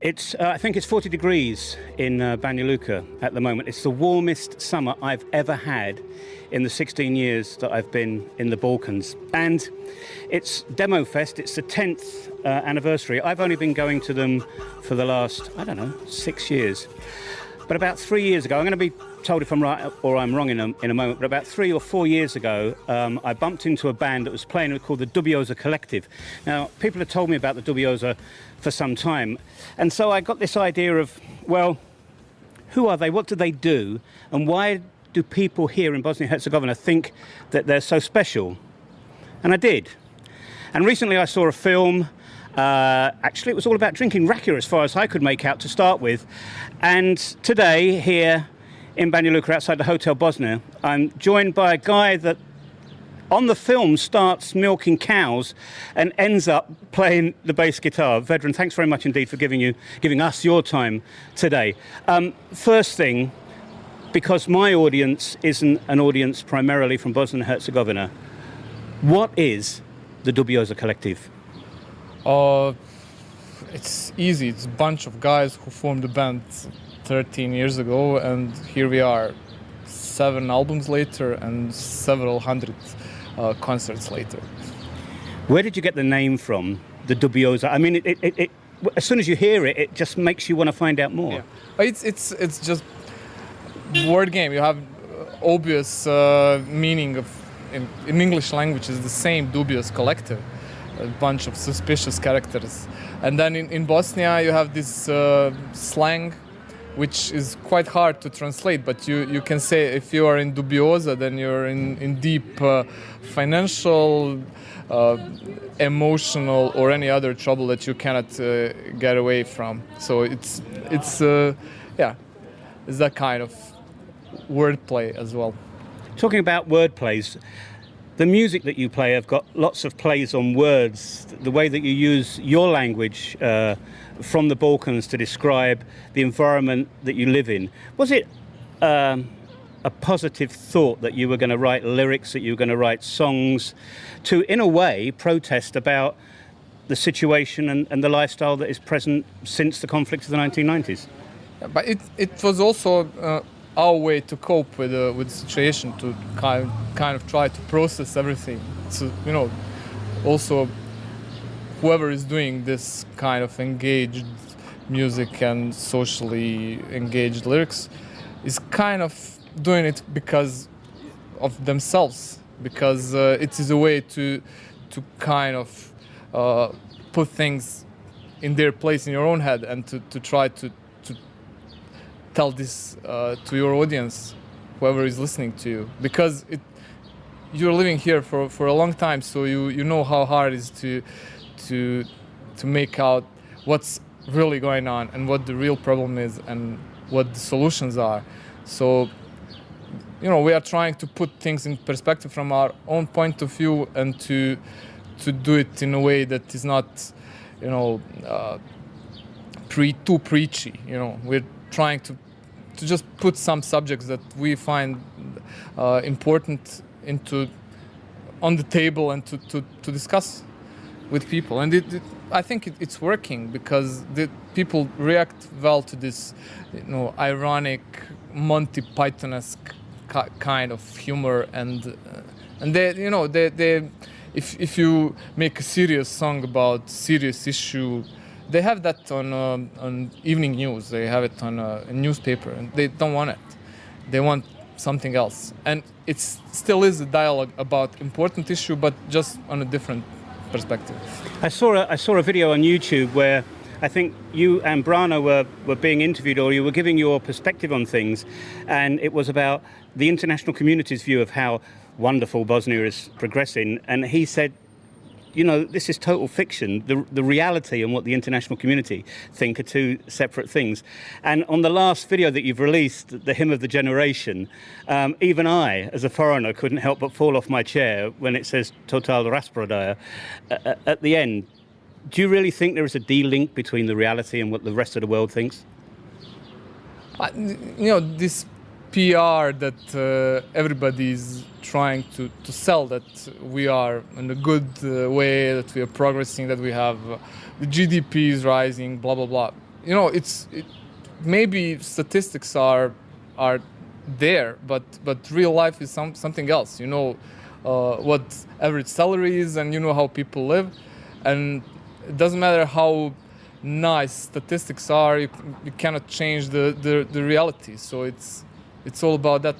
I think it's 40 degrees in Banja Luka at the moment. It's the warmest summer I've ever had in the 16 years that I've been in the Balkans. And it's Demo Fest, it's the 10th anniversary. I've only been going to them for the last, 6 years. But about 3 years ago, I'm going to be told if I'm right or I'm wrong in a moment, but about 3 or 4 years ago, I bumped into a band that was playing called the Dubioza Kolektiv. Now, people have told me about the Dubioza for some time, and so I got this idea of, well, who are they, what do they do, and why do people here in Bosnia-Herzegovina think that they're so special? And I did. And recently I saw a film. Actually, it was all about drinking rakia as far as I could make out to start with. And today, here in Banja Luka, outside the Hotel Bosnia, I'm joined by a guy that on the film starts milking cows and ends up playing the bass guitar. Vedran, thanks very much indeed for giving us your time today. First thing, because my audience isn't an audience primarily from Bosnia and Herzegovina, what is the Dubioza Kolektiv? It's easy. It's a bunch of guys who formed the band 13 years ago, and here we are 7 albums later and several hundred concerts later. Where did you get the name from, the Dubioza? I mean, it as soon as you hear it, it just makes you want to find out more. Yeah. It's just word game. You have obvious meaning of in English language is the same, Dubioza Kolektiv, a bunch of suspicious characters. And then in Bosnia you have this slang which is quite hard to translate, but you can say if you are in Dubioza, then you're in deep financial, emotional or any other trouble that you cannot get away from. So it's that kind of wordplay as well. Talking about wordplays, the music that you play have got lots of plays on words, the way that you use your language from the Balkans to describe the environment that you live in. Was it a positive thought that you were going to write lyrics, that you were going to write songs to, in a way, protest about the situation and the lifestyle that is present since the conflict of the 1990s? But it was also our way to cope with the situation, to kind of try to process everything. So, also whoever is doing this kind of engaged music and socially engaged lyrics is kind of doing it because of themselves, because it is a way to kind of put things in their place in your own head and to try to tell this to your audience, whoever is listening to you, because you're living here for a long time, so you know how hard it is to make out what's really going on and what the real problem is and what the solutions are. So we are trying to put things in perspective from our own point of view and to do it in a way that is not too preachy. We're trying to just put some subjects that we find important on the table and to discuss with people. And I think it's working, because the people react well to this ironic Monty Python-esque kind of humor, and they if you make a serious song about serious issue, they have that on evening news. They have it on a newspaper, and they don't want it. They want something else. And it still is a dialogue about important issue, but just on a different perspective. I saw a video on YouTube where I think you and Brano were being interviewed, or you were giving your perspective on things, and it was about the international community's view of how wonderful Bosnia is progressing, and he said, this is total fiction. The reality and what the international community think are two separate things. And on the last video that you've released, the Hymn of the Generation, even I, as a foreigner, couldn't help but fall off my chair when it says Total Rasprodaja at the end. Do you really think there is a de-link between the reality and what the rest of the world thinks? This PR that everybody's trying to sell, that we are in a good way, that we are progressing, that we have the GDP is rising, blah, blah, blah. maybe statistics are there, but real life is something else. What average salary is, and how people live, and it doesn't matter how nice statistics are. You cannot change the reality. So it's all about that.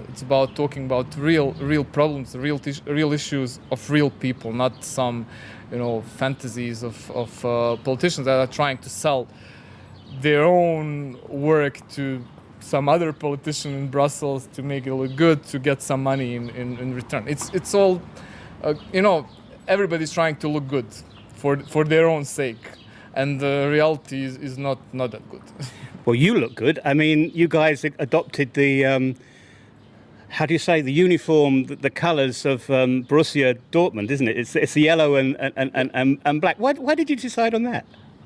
It's about talking about real problems, real issues of real people, not some fantasies of politicians that are trying to sell their own work to some other politician in Brussels to make it look good, to get some money in return. It's all, everybody's trying to look good for their own sake, and the reality is not that good. Well, you look good. I mean, you guys adopted the, how do you say, the uniform, the colours of Borussia Dortmund, isn't it? It's the yellow and black. Why did you decide on that?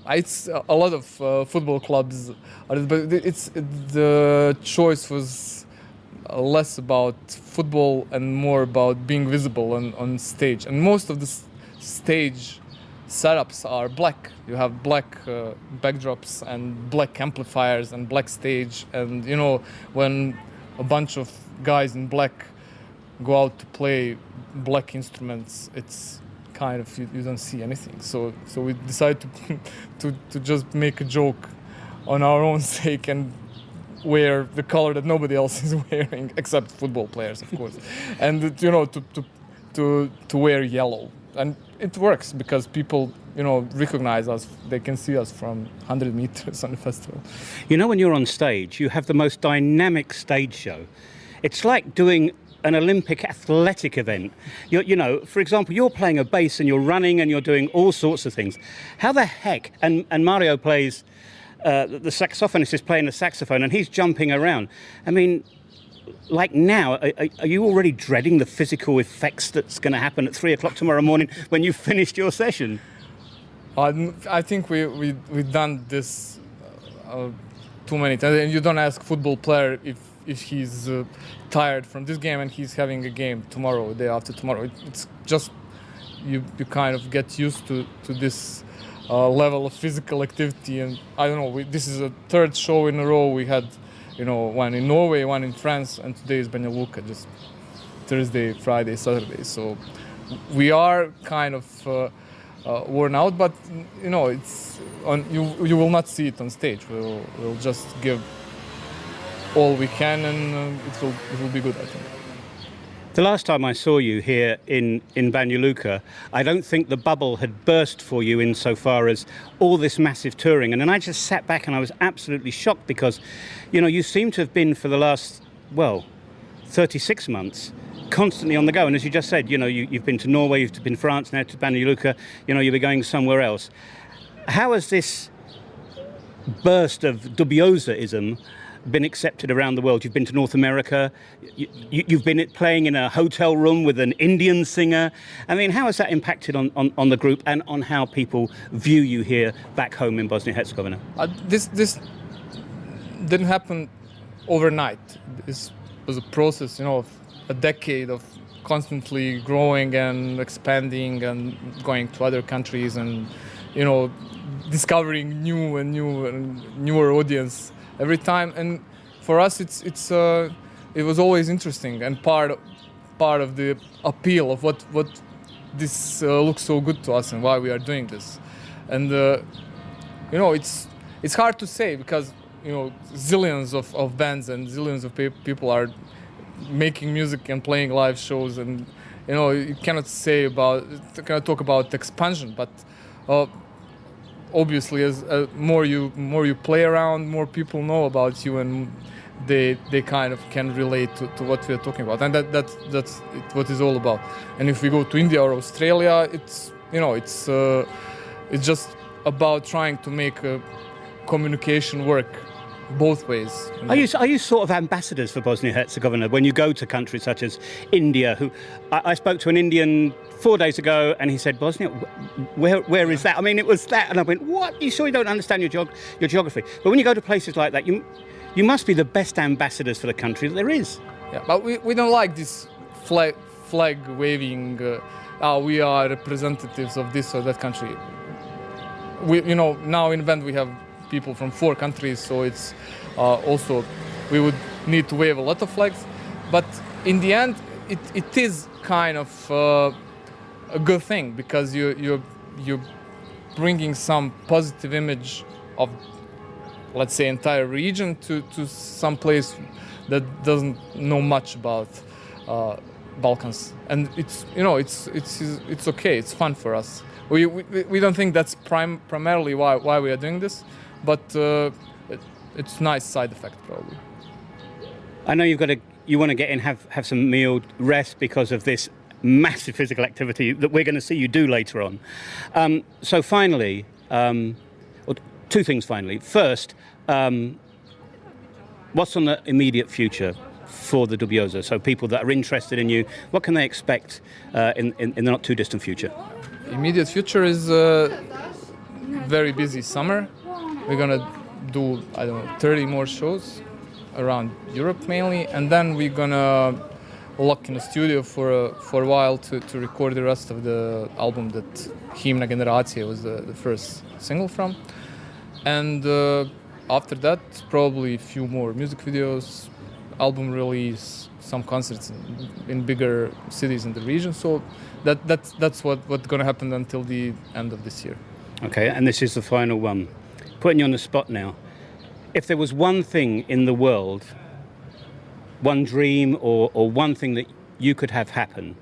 It's a lot of football clubs, but the choice was less about football and more about being visible on stage. And most of the stage setups are black. You have black backdrops and black amplifiers and black stage. And when a bunch of guys in black go out to play black instruments, it's kind of you don't see anything. So we decided to just make a joke on our own sake and wear the color that nobody else is wearing except football players, of course, and to wear yellow. And it works because people recognize us. They can see us from 100 meters on the festival. When you're on stage, you have the most dynamic stage show. It's like doing an Olympic athletic event. For example, you're playing a bass and you're running and you're doing all sorts of things. How the heck? And Mario plays, the saxophonist is playing the saxophone and he's jumping around. I mean, like now, are you already dreading the physical effects that's going to happen at 3 o'clock tomorrow morning when you've finished your session? I think we've done this too many times. And you don't ask football player if he's tired from this game and he's having a game tomorrow, day after tomorrow. It's just you kind of get used to this level of physical activity. And I don't know, this is a third show in a row. We had one in Norway, one in France, and today is Banja Luka, just Thursday, Friday, Saturday. So we are kind of worn out, but it's you will not see it on stage. We'll just give all we can, and it will be good, I think. The last time I saw you here in Banja Luka, I don't think the bubble had burst for you insofar as all this massive touring. And then I just sat back and I was absolutely shocked because, you seem to have been for the last, 36 months, constantly on the go. And as you just said, you've been to Norway, you've been to France, now to Banja Luka, you'll be going somewhere else. How has this burst of Dubiozaism been accepted around the world? You've been to North America, you've been playing in a hotel room with an Indian singer. I mean, how has that impacted on the group and on how people view you here back home in Bosnia-Herzegovina? This didn't happen overnight. This was a process, of a decade of constantly growing and expanding and going to other countries and, discovering newer audience every time. And for us, it was always interesting and part of the appeal of what this looks so good to us and why we are doing this. And it's hard to say because zillions of bands and zillions of people are making music and playing live shows, and you cannot talk about expansion, but obviously, as more you play around, more people know about you, and they kind of can relate to what we are talking about, and that's what it's all about. And if we go to India or Australia, it's just about trying to make communication work both ways. Are you sort of ambassadors for Bosnia-Herzegovina when you go to countries such as India? I spoke to an Indian 4 days ago, and he said, Bosnia, where is that? I mean, it was that, and I went, what? You sure you don't understand your geography? But when you go to places like that, you must be the best ambassadors for the country that there is. Yeah, but we don't like this flag waving. We are representatives of this or that country. now in event we have people from 4 countries, so it's also we would need to wave a lot of flags, but in the end it is kind of a good thing, because you're bringing some positive image of, let's say, entire region to some place that doesn't know much about Balkans, and it's okay. It's fun for us. We don't think that's primarily why we are doing this, but it's a nice side effect probably. I know you want to get in, have some meal, rest because of this massive physical activity that we're going to see you do later on. So finally, or 2 things finally. First, what's on the immediate future for the Dubioza? So people that are interested in you, what can they expect in the not too distant future? Immediate future is very busy summer. We're gonna do 30 more shows around Europe mainly, and then we're gonna lock in the studio for a while to record the rest of the album that Himna Generacije was the first single from, and after that probably a few more music videos, album release, some concerts in bigger cities in the region. So that's what's gonna happen until the end of this year. Okay, and this is the final one. Putting you on the spot now. If there was one thing in the world, one dream or one thing that you could have happen,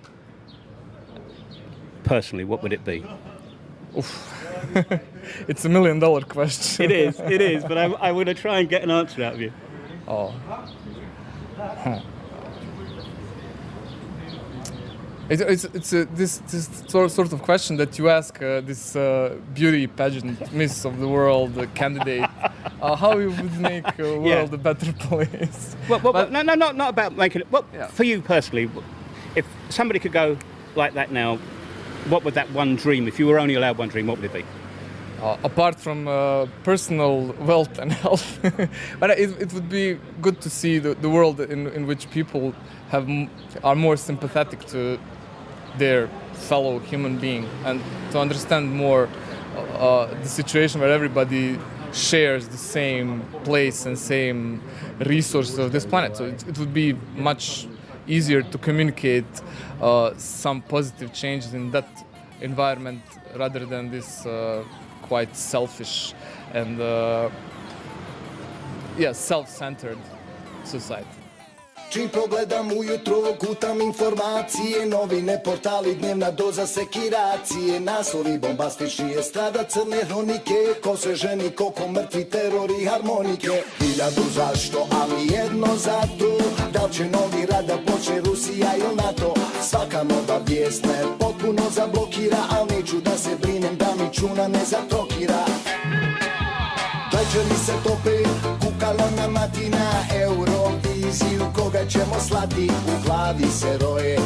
personally, what would it be? It's $1 million question. It is, but I want to try and get an answer out of you. Oh. It's this sort of question that you ask this beauty pageant Miss of the World candidate, how you would make a world a better place. Well, no, not about making it. Well, for you personally, if somebody could go like that now, what would that one dream, if you were only allowed one dream, what would it be? Apart from personal wealth and health, but it would be good to see the world in which people are more sympathetic to their fellow human being, and to understand more the situation where everybody shares the same place and same resources of this planet. So it would be much easier to communicate some positive changes in that environment rather than this quite selfish and self-centered society. Čim progledam ujutro, gutam informacije, novine, portali, dnevna doza sekiracije, naslovi bombastični, strada crne hronike, ko se ženi, koliko mrtvi, teror i harmonike. 1000 zašto, ali jedno zato, da li će novi rat da počne Rusija ili NATO. Svaka nova vijest me potpuno zablokira, al neću da se brinem da mi čuna ne zatrokira. Večeri se tope, kukala na matina, Euroviziju koga ćemo slati, u glavi se roje,